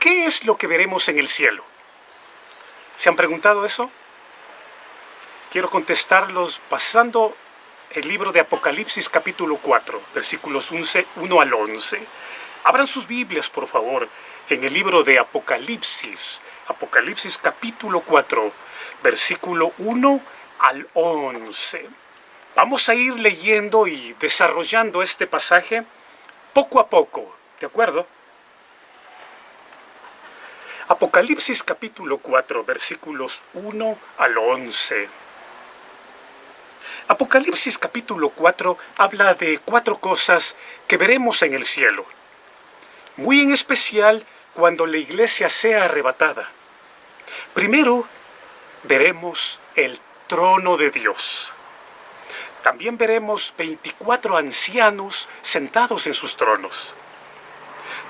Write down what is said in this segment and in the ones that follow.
¿Qué es lo que veremos en el cielo? ¿Se han preguntado eso? Quiero contestarlos pasando el libro de Apocalipsis capítulo 4, versículos 1 al 11. Abran sus Biblias, por favor, en el libro de Apocalipsis, Apocalipsis capítulo 4, versículo 1 al 11. Vamos a ir leyendo y desarrollando este pasaje poco a poco, ¿de acuerdo? Apocalipsis capítulo 4, versículos 1 al 11. Apocalipsis capítulo 4 habla de 4 cosas que veremos en el cielo, muy en especial cuando la iglesia sea arrebatada. Primero, veremos el trono de Dios. También veremos 24 ancianos sentados en sus tronos.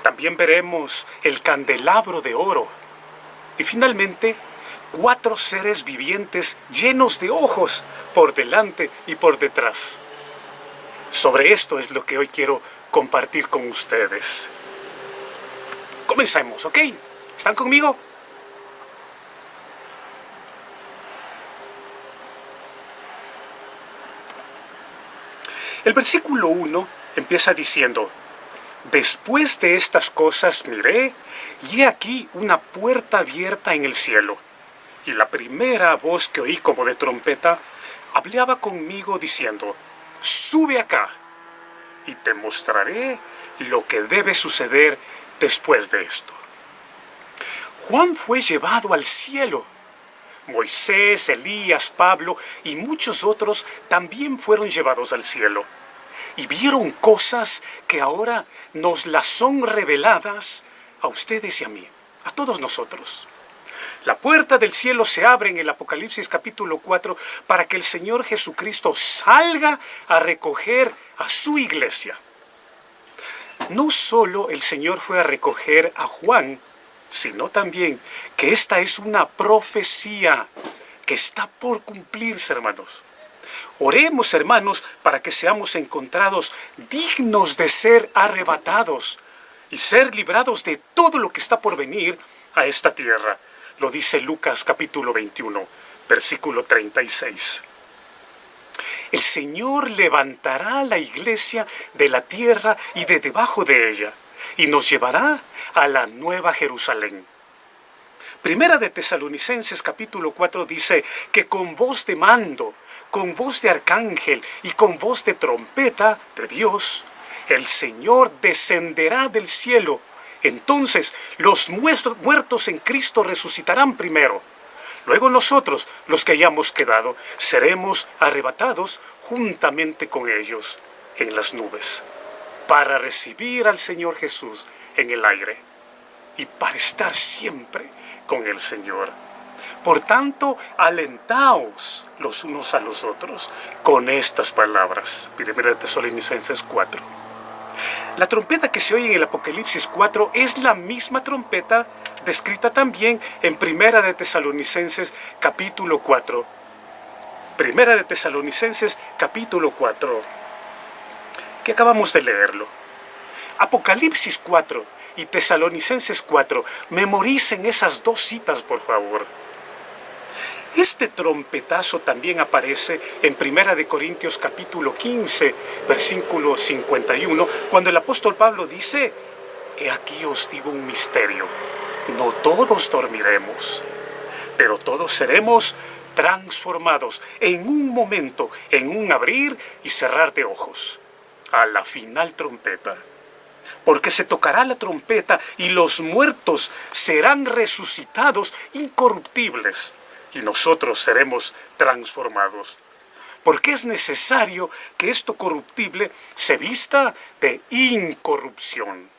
También veremos el candelabro de oro. Y finalmente, 4 seres vivientes llenos de ojos por delante y por detrás. Sobre esto es lo que hoy quiero compartir con ustedes. Comencemos, ¿ok? ¿Están conmigo? El versículo 1 empieza diciendo: después de estas cosas miré, y he aquí una puerta abierta en el cielo. Y la primera voz que oí como de trompeta hablaba conmigo diciendo: sube acá, y te mostraré lo que debe suceder después de esto. Juan fue llevado al cielo. Moisés, Elías, Pablo y muchos otros también fueron llevados al cielo. Y vieron cosas que ahora nos las son reveladas a ustedes y a mí, a todos nosotros. La puerta del cielo se abre en el Apocalipsis capítulo 4 para que el Señor Jesucristo salga a recoger a su iglesia. No solo el Señor fue a recoger a Juan, sino también que esta es una profecía que está por cumplirse, hermanos. Oremos, hermanos, para que seamos encontrados dignos de ser arrebatados y ser librados de todo lo que está por venir a esta tierra. Lo dice Lucas capítulo 21, versículo 36. El Señor levantará la iglesia de la tierra y de debajo de ella, y nos llevará a la nueva Jerusalén. Primera de Tesalonicenses capítulo 4 dice que con voz de mando, con voz de arcángel y con voz de trompeta de Dios, el Señor descenderá del cielo. Entonces los muertos en Cristo resucitarán primero. Luego nosotros, los que hayamos quedado, seremos arrebatados juntamente con ellos en las nubes, para recibir al Señor Jesús en el aire y para estar siempre con el Señor. Por tanto, alentaos los unos a los otros con estas palabras. Primera de Tesalonicenses 4. La trompeta que se oye en el Apocalipsis 4 es la misma trompeta descrita también en Primera de Tesalonicenses capítulo 4. Primera de Tesalonicenses capítulo 4, que acabamos de leerlo. Apocalipsis 4 y Tesalonicenses 4, memoricen esas 2 citas, por favor. Este trompetazo también aparece en Primera de Corintios capítulo 15, versículo 51, cuando el apóstol Pablo dice: he aquí os digo un misterio, no todos dormiremos, pero todos seremos transformados en un momento, en un abrir y cerrar de ojos, a la final trompeta. Porque se tocará la trompeta y los muertos serán resucitados incorruptibles, y nosotros seremos transformados. Porque es necesario que esto corruptible se vista de incorrupción,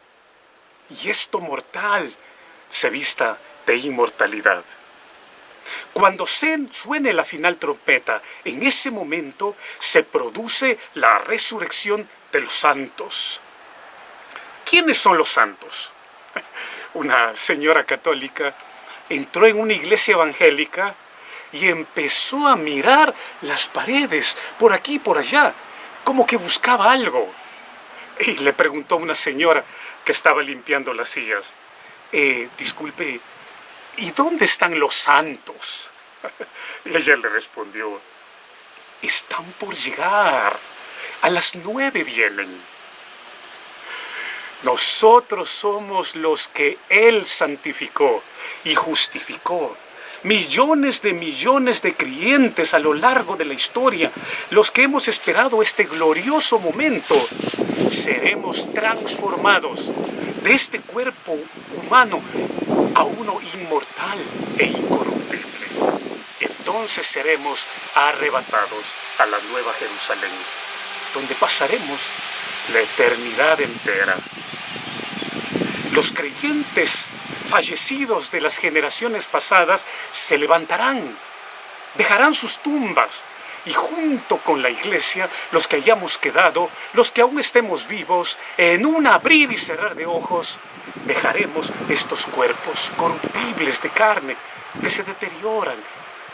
y esto mortal se vista de inmortalidad. Cuando suene la final trompeta, en ese momento se produce la resurrección de los santos. ¿Quiénes son los santos? Una señora católica entró en una iglesia evangélica y empezó a mirar las paredes, por aquí y por allá, como que buscaba algo. Y le preguntó a una señora que estaba limpiando las sillas: disculpe, ¿y dónde están los santos? Y ella le respondió, están por llegar, a las 9 vienen. Nosotros somos los que Él santificó y justificó. Millones de creyentes a lo largo de la historia, los que hemos esperado este glorioso momento, seremos transformados de este cuerpo humano a uno inmortal e incorruptible. Y entonces seremos arrebatados a la Nueva Jerusalén, donde pasaremos la eternidad entera. Los creyentes fallecidos de las generaciones pasadas se levantarán, dejarán sus tumbas y junto con la iglesia, los que hayamos quedado, los que aún estemos vivos, en un abrir y cerrar de ojos, dejaremos estos cuerpos corruptibles de carne que se deterioran,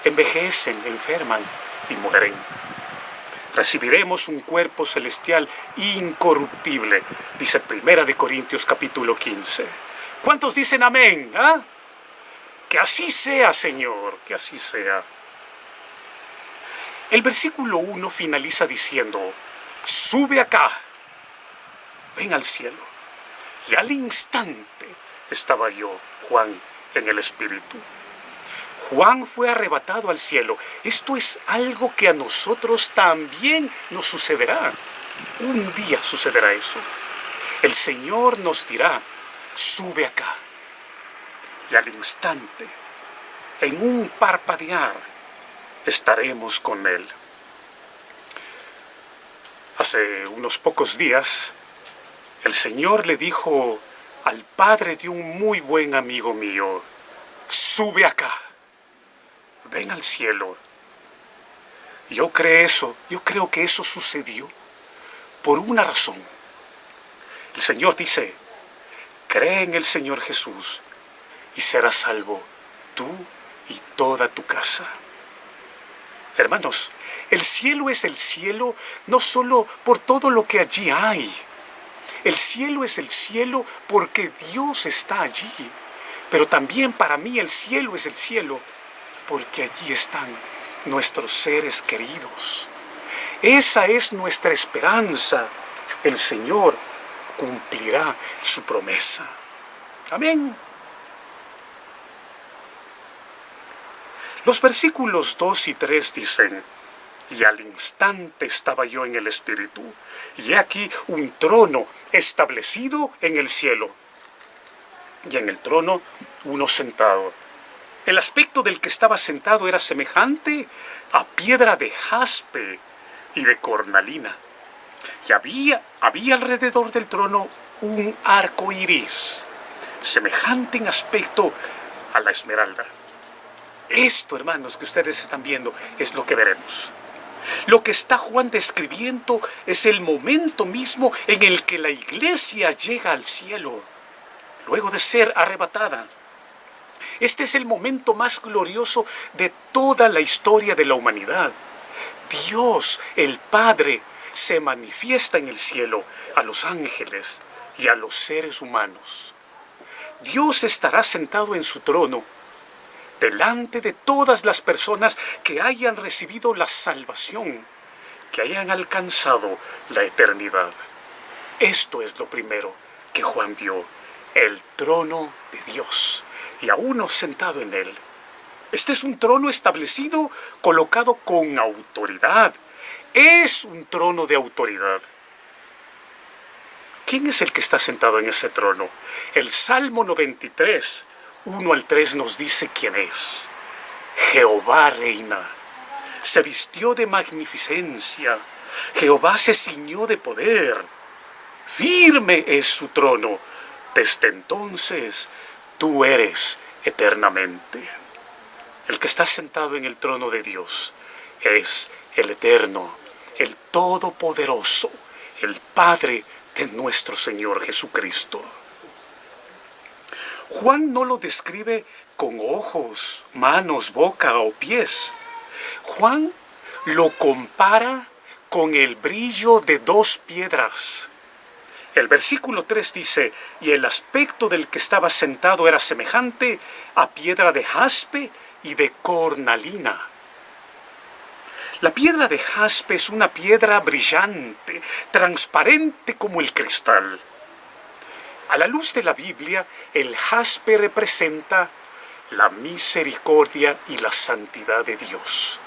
envejecen, enferman y mueren. Recibiremos un cuerpo celestial incorruptible, dice 1 Corintios capítulo 15. ¿Cuántos dicen amén? ¿Ah? Que así sea, Señor, que así sea. El versículo 1 finaliza diciendo, sube acá, ven al cielo. Y al instante estaba yo, Juan, en el Espíritu. Juan fue arrebatado al cielo. Esto es algo que a nosotros también nos sucederá. Un día sucederá eso. El Señor nos dirá, sube acá. Y al instante, en un parpadear, estaremos con Él. Hace unos pocos días, el Señor le dijo al padre de un muy buen amigo mío, sube acá. Ven al cielo. Yo creo que eso sucedió por una razón. El Señor dice, cree en el Señor Jesús y serás salvo tú y toda tu casa. Hermanos, el cielo es el cielo no solo por todo lo que allí hay. El cielo es el cielo porque Dios está allí. Pero también para mí el cielo es el cielo porque allí están nuestros seres queridos. Esa es nuestra esperanza. El Señor cumplirá su promesa. Amén. Los versículos 2 y 3 dicen, y al instante estaba yo en el Espíritu, y he aquí un trono establecido en el cielo, y en el trono uno sentado. El aspecto del que estaba sentado era semejante a piedra de jaspe y de cornalina. Y había alrededor del trono un arco iris, semejante en aspecto a la esmeralda. Esto, hermanos, que ustedes están viendo, es lo que veremos. Lo que está Juan describiendo es el momento mismo en el que la iglesia llega al cielo, luego de ser arrebatada. Este es el momento más glorioso de toda la historia de la humanidad. Dios, el Padre, se manifiesta en el cielo a los ángeles y a los seres humanos. Dios estará sentado en su trono, delante de todas las personas que hayan recibido la salvación, que hayan alcanzado la eternidad. Esto es lo primero que Juan vio, el trono de Dios, y a uno sentado en él. Este es un trono establecido, colocado con autoridad. Es un trono de autoridad. ¿Quién es el que está sentado en ese trono? El Salmo 93, 1 al 3 nos dice quién es. Jehová reina, se vistió de magnificencia, Jehová se ciñó de poder, firme es su trono, desde entonces tú eres eternamente. El que está sentado en el trono de Dios es el eterno, el todopoderoso, el Padre de nuestro Señor Jesucristo. Juan no lo describe con ojos, manos, boca o pies. Juan lo compara con el brillo de dos piedras. El versículo 3 dice, y el aspecto del que estaba sentado era semejante a piedra de jaspe y de cornalina. La piedra de jaspe es una piedra brillante, transparente como el cristal. A la luz de la Biblia, el jaspe representa la misericordia y la santidad de Dios.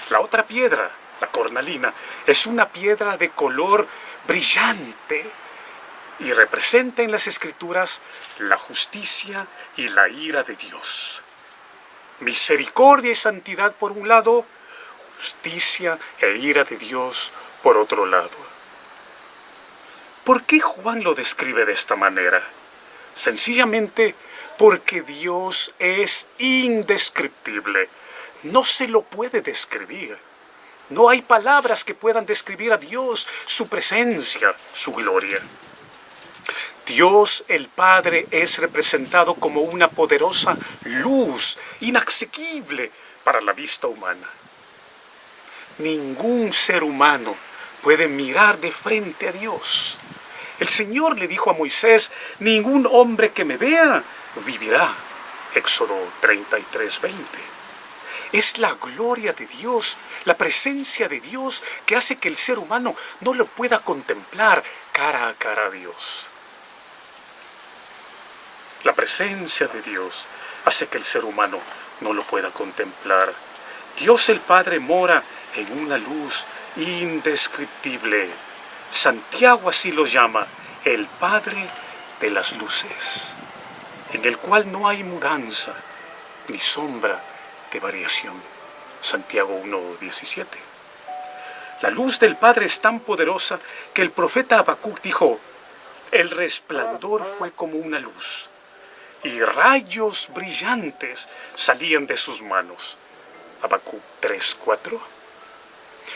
La otra piedra, la cornalina, es una piedra de color brillante y representa en las Escrituras la justicia y la ira de Dios. Misericordia y santidad por un lado, justicia e ira de Dios por otro lado. ¿Por qué Juan lo describe de esta manera? Sencillamente porque Dios es indescriptible. No se lo puede describir. No hay palabras que puedan describir a Dios, su presencia, su gloria. Dios el Padre es representado como una poderosa luz, inaccesible para la vista humana. Ningún ser humano puede mirar de frente a Dios. El Señor le dijo a Moisés, ningún hombre que me vea vivirá. Éxodo 33:20. Es la gloria de Dios, la presencia de Dios que hace que el ser humano no lo pueda contemplar cara a cara a Dios. La presencia de Dios hace que el ser humano no lo pueda contemplar. Dios el Padre mora en una luz indescriptible. Santiago así lo llama, el Padre de las luces, en el cual no hay mudanza ni sombra de variación. Santiago 1:17. La luz del Padre es tan poderosa que el profeta Habacuc dijo, el resplandor fue como una luz y rayos brillantes salían de sus manos. Habacuc 3:4.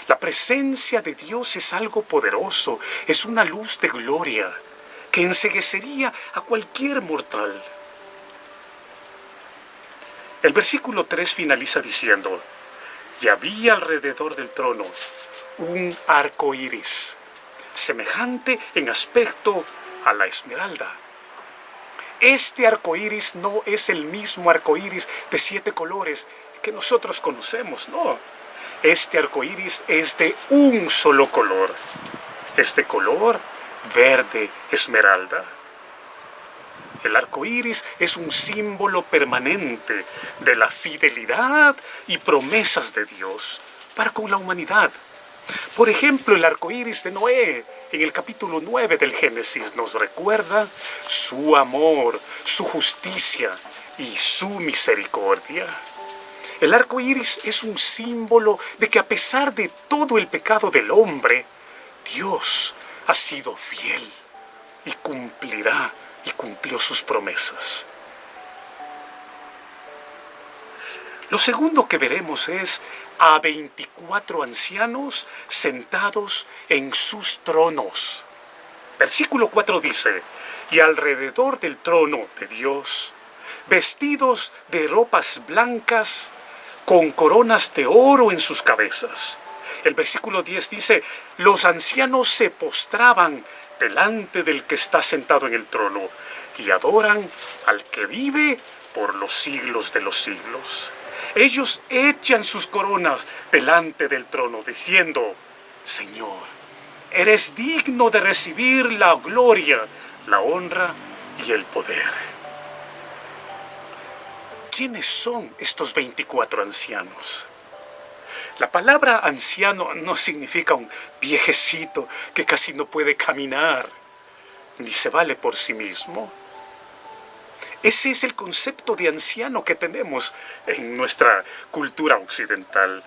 La presencia de Dios es algo poderoso, es una luz de gloria que enceguecería a cualquier mortal. El versículo 3 finaliza diciendo, y había alrededor del trono un arco iris, semejante en aspecto a la esmeralda. Este arco iris no es el mismo arco iris de 7 colores que nosotros conocemos, no. Este arco iris es de un solo color. Este color, verde esmeralda. El arco iris es un símbolo permanente de la fidelidad y promesas de Dios para con la humanidad. Por ejemplo, el arco iris de Noé, en el capítulo 9 del Génesis, nos recuerda su amor, su justicia y su misericordia. El arco iris es un símbolo de que a pesar de todo el pecado del hombre, Dios ha sido fiel y cumplirá y cumplió sus promesas. Lo segundo que veremos es a 24 ancianos sentados en sus tronos. Versículo 4 dice, y alrededor del trono de Dios, vestidos de ropas blancas, con coronas de oro en sus cabezas. El versículo 10 dice, los ancianos se postraban delante del que está sentado en el trono y adoran al que vive por los siglos de los siglos. Ellos echan sus coronas delante del trono diciendo, Señor, eres digno de recibir la gloria, la honra y el poder. ¿Quiénes son estos 24 ancianos? La palabra anciano no significa un viejecito que casi no puede caminar, ni se vale por sí mismo. Ese es el concepto de anciano que tenemos en nuestra cultura occidental.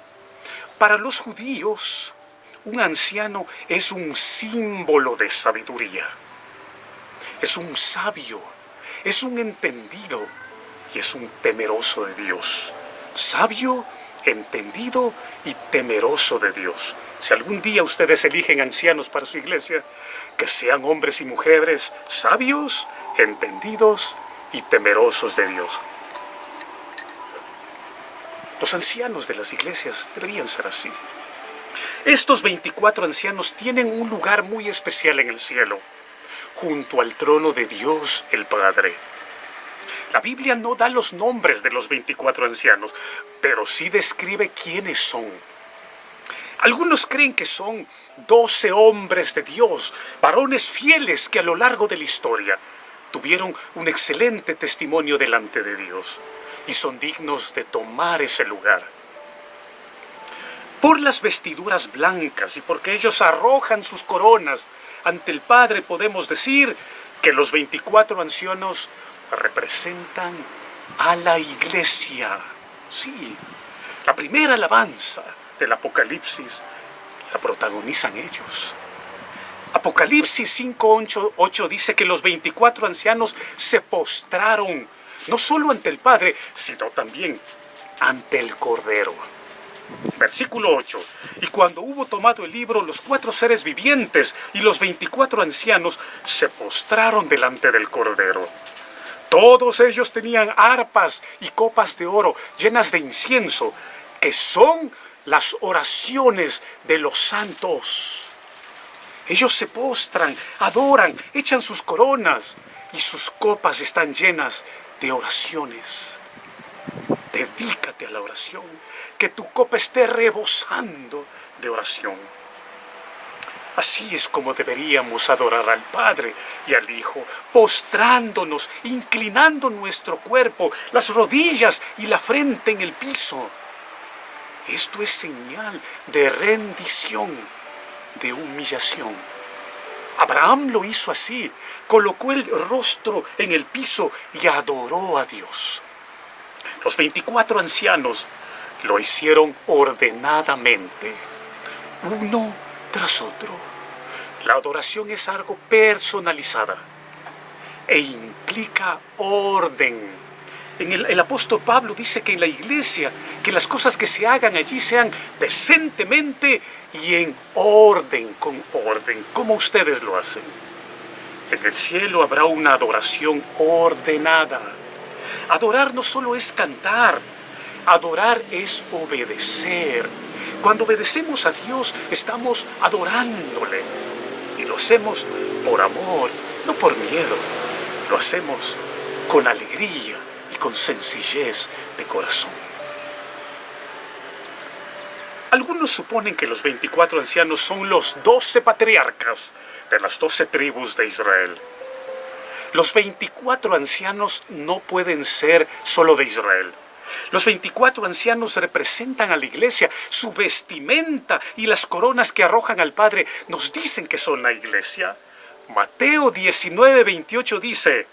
Para los judíos, un anciano es un símbolo de sabiduría. Es un sabio, es un entendido y es un temeroso de Dios. Sabio, entendido y temeroso de Dios. Si algún día ustedes eligen ancianos para su iglesia, que sean hombres y mujeres sabios, entendidos y temerosos de Dios. Los ancianos de las iglesias deberían ser así. Estos 24 ancianos tienen un lugar muy especial en el cielo, junto al trono de Dios el Padre. La Biblia no da los nombres de los 24 ancianos, pero sí describe quiénes son. Algunos creen que son 12 hombres de Dios, varones fieles que a lo largo de la historia tuvieron un excelente testimonio delante de Dios y son dignos de tomar ese lugar. Por las vestiduras blancas y porque ellos arrojan sus coronas ante el Padre, podemos decir que los 24 ancianos representan a la iglesia. Sí, la primera alabanza del Apocalipsis la protagonizan ellos. Apocalipsis 5:8 dice que los 24 ancianos se postraron, no solo ante el Padre, sino también ante el Cordero. Versículo 8. Y cuando hubo tomado el libro, los 4 seres vivientes y los 24 ancianos se postraron delante del Cordero. Todos ellos tenían arpas y copas de oro llenas de incienso, que son las oraciones de los santos. Ellos se postran, adoran, echan sus coronas y sus copas están llenas de oraciones. Dedícate a la oración, que tu copa esté rebosando de oración. Así es como deberíamos adorar al Padre y al Hijo, postrándonos, inclinando nuestro cuerpo, las rodillas y la frente en el piso. Esto es señal de rendición, de humillación. Abraham lo hizo así, colocó el rostro en el piso y adoró a Dios. Los 24 ancianos lo hicieron ordenadamente, uno tras otro. La adoración es algo personalizada e implica orden. El apóstol Pablo dice que en la iglesia, que las cosas que se hagan allí sean decentemente y en orden, con orden, como ustedes lo hacen. En el cielo habrá una adoración ordenada. Adorar no solo es cantar, adorar es obedecer. Cuando obedecemos a Dios, estamos adorándole. Y lo hacemos por amor, no por miedo. Lo hacemos con alegría y con sencillez de corazón. Algunos suponen que los 24 ancianos son los 12 patriarcas de las 12 tribus de Israel. Los 24 ancianos no pueden ser solo de Israel. Los 24 ancianos representan a la iglesia. Su vestimenta y las coronas que arrojan al Padre nos dicen que son la iglesia. Mateo 19:28 dice: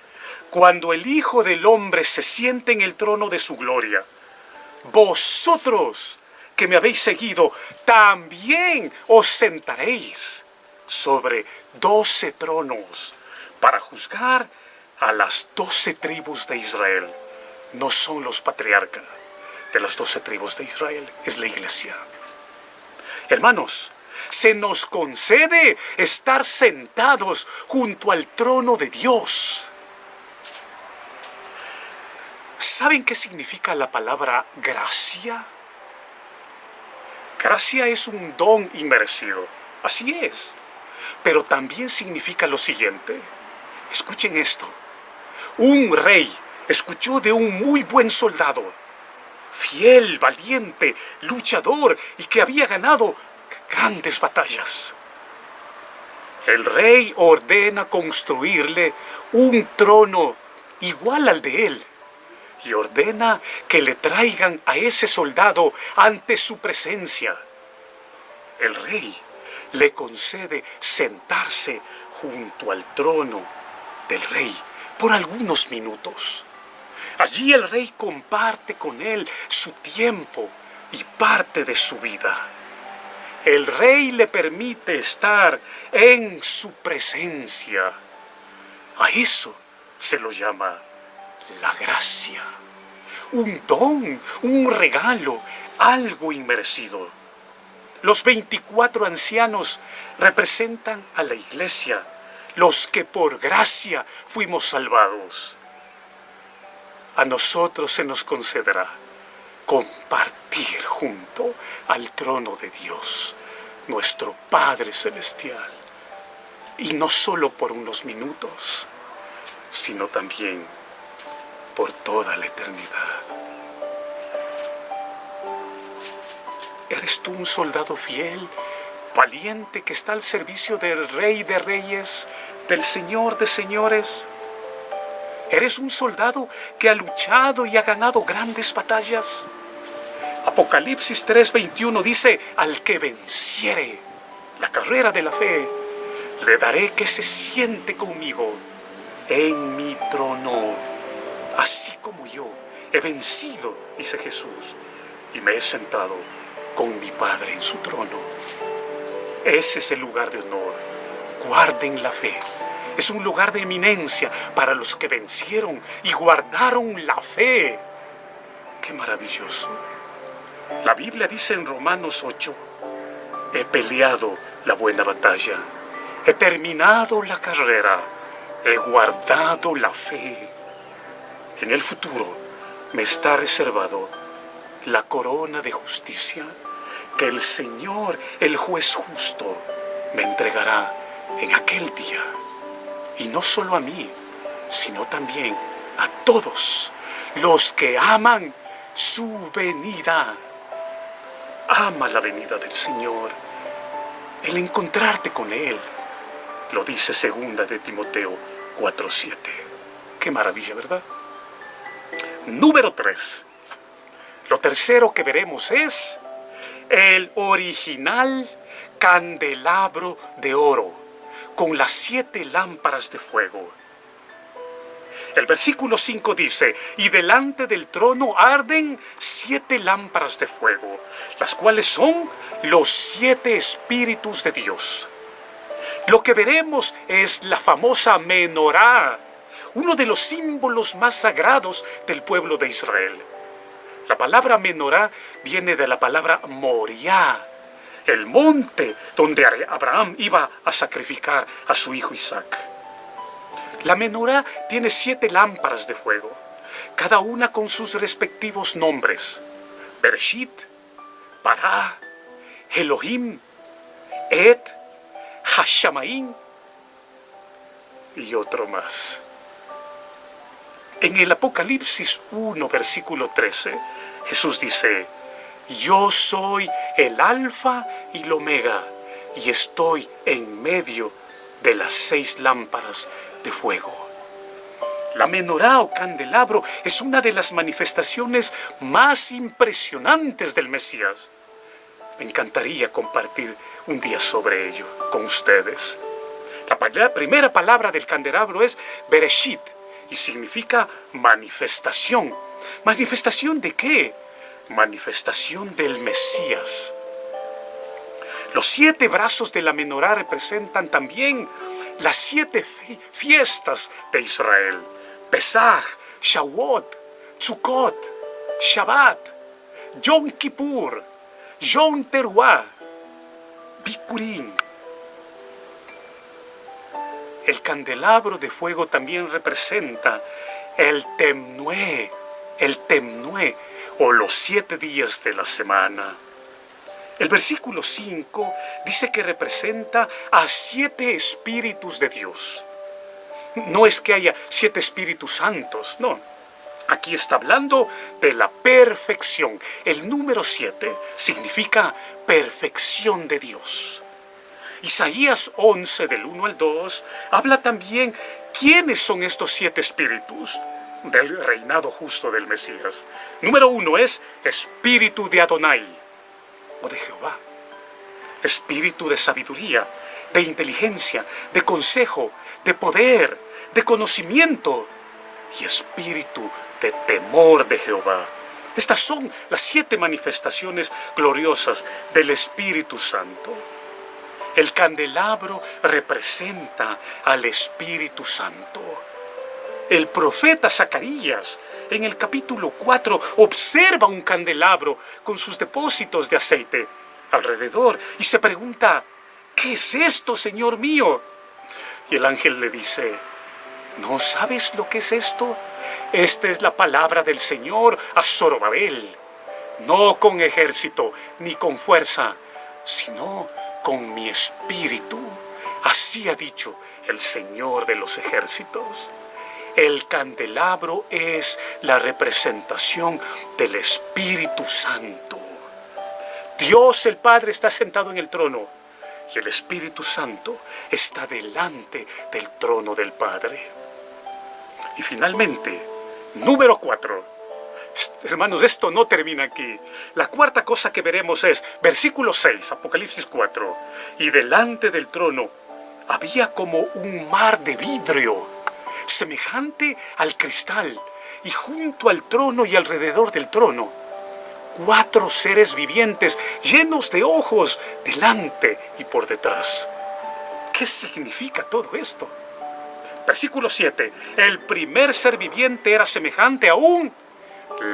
cuando el Hijo del Hombre se siente en el trono de su gloria, vosotros que me habéis seguido, también os sentaréis sobre 12 tronos para juzgar a las 12 tribus de Israel. No son los patriarcas de las 12 tribus de Israel, es la iglesia. Hermanos, se nos concede estar sentados junto al trono de Dios. ¿Saben qué significa la palabra gracia? Gracia es un don inmerecido, así es. Pero también significa lo siguiente. Escuchen esto. Un rey escuchó de un muy buen soldado, fiel, valiente, luchador y que había ganado grandes batallas. El rey ordena construirle un trono igual al de él y ordena que le traigan a ese soldado ante su presencia. El rey le concede sentarse junto al trono del rey por algunos minutos. Allí el rey comparte con él su tiempo y parte de su vida. El rey le permite estar en su presencia. A eso se lo llama la gracia. Un don, un regalo, algo inmerecido. Los 24 ancianos representan a la iglesia, los que por gracia fuimos salvados. A nosotros se nos concederá compartir junto al trono de Dios nuestro Padre Celestial. Y no solo por unos minutos, sino también por toda la eternidad. ¿Eres tú un soldado fiel, valiente, que está al servicio del Rey de Reyes, del Señor de Señores? ¿Eres un soldado que ha luchado y ha ganado grandes batallas? Apocalipsis 3:21 dice: al que venciere la carrera de la fe, le daré que se siente conmigo en mi trono, así como yo he vencido, dice Jesús, y me he sentado con mi Padre en su trono. Ese es el lugar de honor. Guarden la fe. Es un lugar de eminencia para los que vencieron y guardaron la fe. ¡Qué maravilloso! La Biblia dice en Romanos 8: he peleado la buena batalla, he terminado la carrera, he guardado la fe. En el futuro me está reservado la corona de justicia que el Señor, el juez justo, me entregará en aquel día. Y no solo a mí, sino también a todos los que aman su venida. Ama la venida del Señor, el encontrarte con Él. Lo dice 2 de Timoteo 4:7. Qué maravilla, ¿verdad? Número 3. Lo tercero que veremos es el original candelabro de oro con las 7 lámparas de fuego. El versículo 5 dice: y delante del trono arden 7 lámparas de fuego, las cuales son los 7 espíritus de Dios. Lo que veremos es la famosa menorá, uno de los símbolos más sagrados del pueblo de Israel. La palabra menorá viene de la palabra Moriah, el monte donde Abraham iba a sacrificar a su hijo Isaac. La menorá tiene 7 lámparas de fuego, cada una con sus respectivos nombres: Bereshit, Pará, Elohim, Ed, Hashamaín y otro más. En el Apocalipsis 1, versículo 13, Jesús dice: yo soy el Alfa y el Omega, y estoy en medio de las 6 lámparas de fuego. La menorá o candelabro es una de las manifestaciones más impresionantes del Mesías. Me encantaría compartir un día sobre ello con ustedes. La primera palabra del candelabro es Bereshit y significa manifestación. ¿Manifestación de qué? Manifestación del Mesías. Los 7 brazos de la menorá representan también las 7 fiestas de Israel: Pesaj, Shavuot, Sukkot, Shabbat, Yom Kippur, Yom Teruah, Bikurim. El candelabro de fuego también representa el Temnué, o los 7 días de la semana. El versículo 5 dice que representa a 7 espíritus de Dios. No es que haya 7 espíritus santos, no. Aquí está hablando de la perfección. El número 7 significa perfección de Dios. Isaías 11, del 1 al 2, habla también quiénes son estos 7 espíritus del reinado justo del Mesías. Número 1 es espíritu de Adonai, o de Jehová. Espíritu de sabiduría, de inteligencia, de consejo, de poder, de conocimiento y espíritu de temor de Jehová. Estas son las 7 manifestaciones gloriosas del Espíritu Santo. El candelabro representa al Espíritu Santo. El profeta Zacarías, en el capítulo 4, observa un candelabro con sus depósitos de aceite alrededor y se pregunta: ¿qué es esto, Señor mío? Y el ángel le dice: ¿no sabes lo que es esto? Esta es la palabra del Señor a Zorobabel, no con ejército ni con fuerza, sino con mi espíritu. Así ha dicho el Señor de los ejércitos. El candelabro es la representación del Espíritu Santo. Dios el Padre está sentado en el trono y el Espíritu Santo está delante del trono del Padre. Y finalmente, número 4. Hermanos, esto no termina aquí. La cuarta cosa que veremos es, versículo 6, Apocalipsis 4. Y delante del trono había como un mar de vidrio, semejante al cristal, y junto al trono y alrededor del trono, 4 seres vivientes llenos de ojos delante y por detrás. ¿Qué significa todo esto? Versículo 7. El primer ser viviente era semejante a un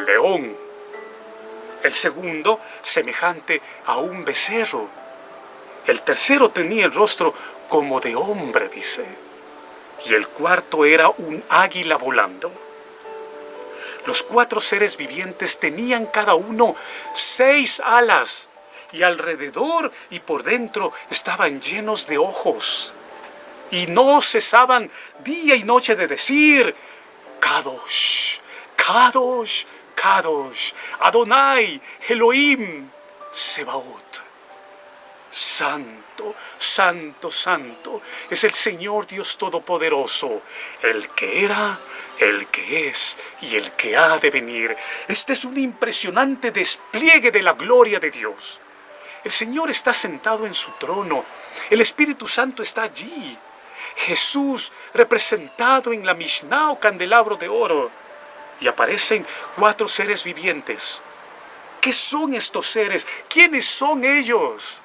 león. El segundo, semejante a un becerro. El tercero tenía el rostro como de hombre, dice. Y el cuarto era un águila volando. Los 4 seres vivientes tenían cada uno 6 alas, y alrededor y por dentro estaban llenos de ojos. Y no cesaban día y noche de decir: Kadosh, Kadosh, Kadosh, Adonai, Elohim, Sebaot. Santo, santo, santo es el Señor Dios Todopoderoso, el que era, el que es y el que ha de venir. Este es un impresionante despliegue de la gloria de Dios. El Señor está sentado en su trono. El Espíritu Santo está allí. Jesús representado en la Mishnah o candelabro de oro. Y aparecen 4 seres vivientes. ¿Qué son estos seres? ¿Quiénes son ellos?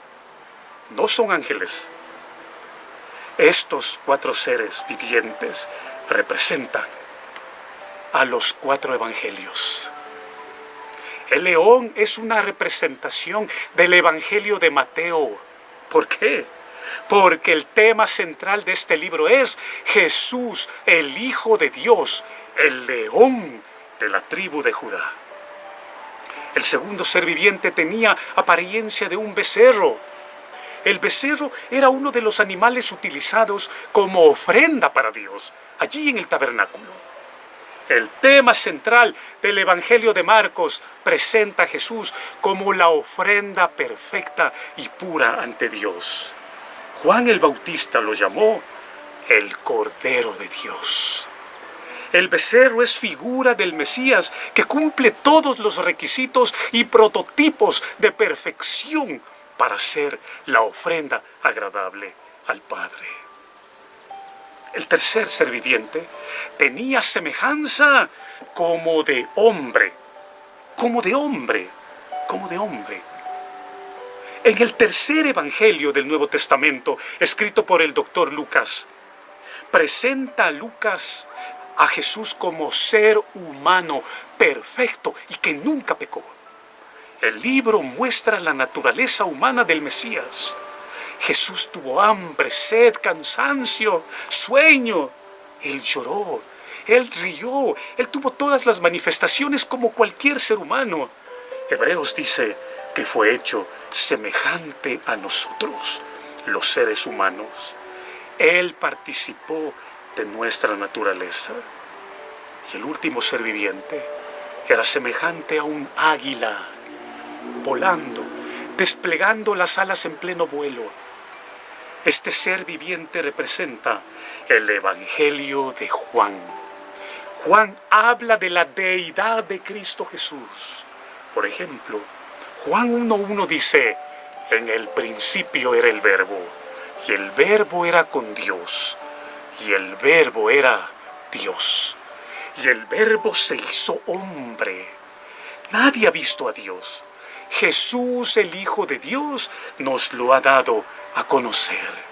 No son ángeles. Estos 4 seres vivientes representan a los 4 evangelios. El león es una representación del evangelio de Mateo. ¿Por qué? Porque el tema central de este libro es Jesús, el Hijo de Dios, el león de la tribu de Judá. El segundo ser viviente tenía apariencia de un becerro. El becerro era uno de los animales utilizados como ofrenda para Dios, allí en el tabernáculo. El tema central del Evangelio de Marcos presenta a Jesús como la ofrenda perfecta y pura ante Dios. Juan el Bautista lo llamó el Cordero de Dios. El becerro es figura del Mesías que cumple todos los requisitos y prototipos de perfección para ser la ofrenda agradable al Padre. El tercer ser viviente tenía semejanza como de hombre, como de hombre, como de hombre. En el tercer evangelio del Nuevo Testamento, escrito por el doctor Lucas, presenta a Lucas a Jesús como ser humano perfecto y que nunca pecó. El libro muestra la naturaleza humana del Mesías. Jesús tuvo hambre, sed, cansancio, sueño. Él lloró, Él rió, Él tuvo todas las manifestaciones como cualquier ser humano. Hebreos dice que fue hecho semejante a nosotros, los seres humanos. Él participó de nuestra naturaleza. Y el último ser viviente era semejante a un águila, volando, desplegando las alas en pleno vuelo. Este ser viviente representa el Evangelio de Juan. Juan habla de la deidad de Cristo Jesús. Por ejemplo, Juan 1:1 dice: en el principio era el Verbo, y el Verbo era con Dios, y el Verbo era Dios. Y el Verbo se hizo hombre. Nadie ha visto a Dios. Jesús, el Hijo de Dios, nos lo ha dado a conocer.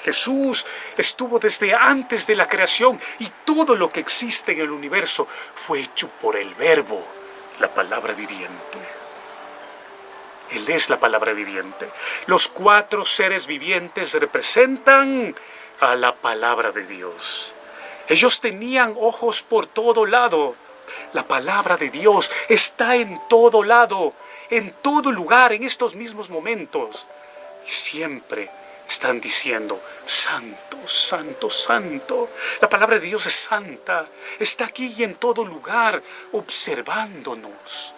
Jesús estuvo desde antes de la creación y todo lo que existe en el universo fue hecho por el Verbo, la palabra viviente. Él es la palabra viviente. Los 4 seres vivientes representan a la palabra de Dios. Ellos tenían ojos por todo lado. La palabra de Dios está en todo lado, en todo lugar, en estos mismos momentos. y siempre están diciendo: santo, santo, santo. La palabra de Dios es santa, está aquí y en todo lugar, observándonos.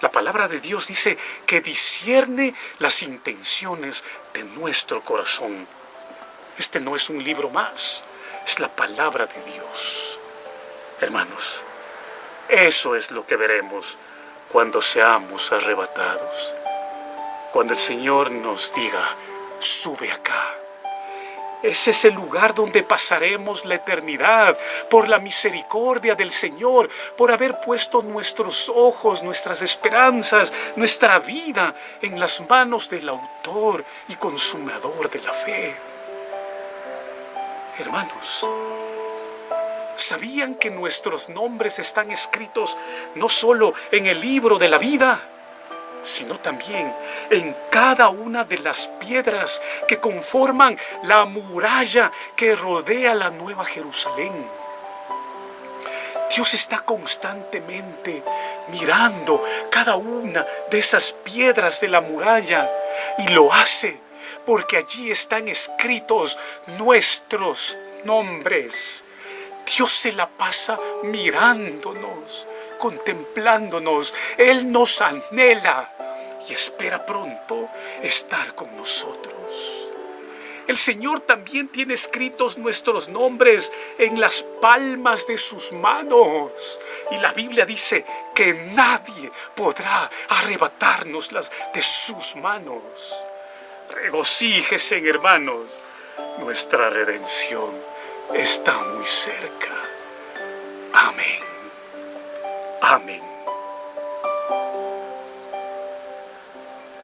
La palabra de Dios dice que discierne las intenciones de nuestro corazón. Este no es un libro más, es la palabra de Dios. Hermanos, eso es lo que veremos cuando seamos arrebatados. Cuando el Señor nos diga: sube acá. Ese es el lugar donde pasaremos la eternidad por la misericordia del Señor, por haber puesto nuestros ojos, nuestras esperanzas, nuestra vida en las manos del autor y consumador de la fe. Hermanos, ¿sabían que nuestros nombres están escritos no solo en el libro de la vida, sino también en cada una de las piedras que conforman la muralla que rodea la Nueva Jerusalén? Dios está constantemente mirando cada una de esas piedras de la muralla, y lo hace porque allí están escritos nuestros nombres. Dios se la pasa mirándonos, contemplándonos. Él nos anhela y espera pronto estar con nosotros. El Señor también tiene escritos nuestros nombres en las palmas de sus manos. Y la Biblia dice que nadie podrá arrebatárnoslas de sus manos. Regocíjese, hermanos. Nuestra redención está muy cerca. Amén. Amén.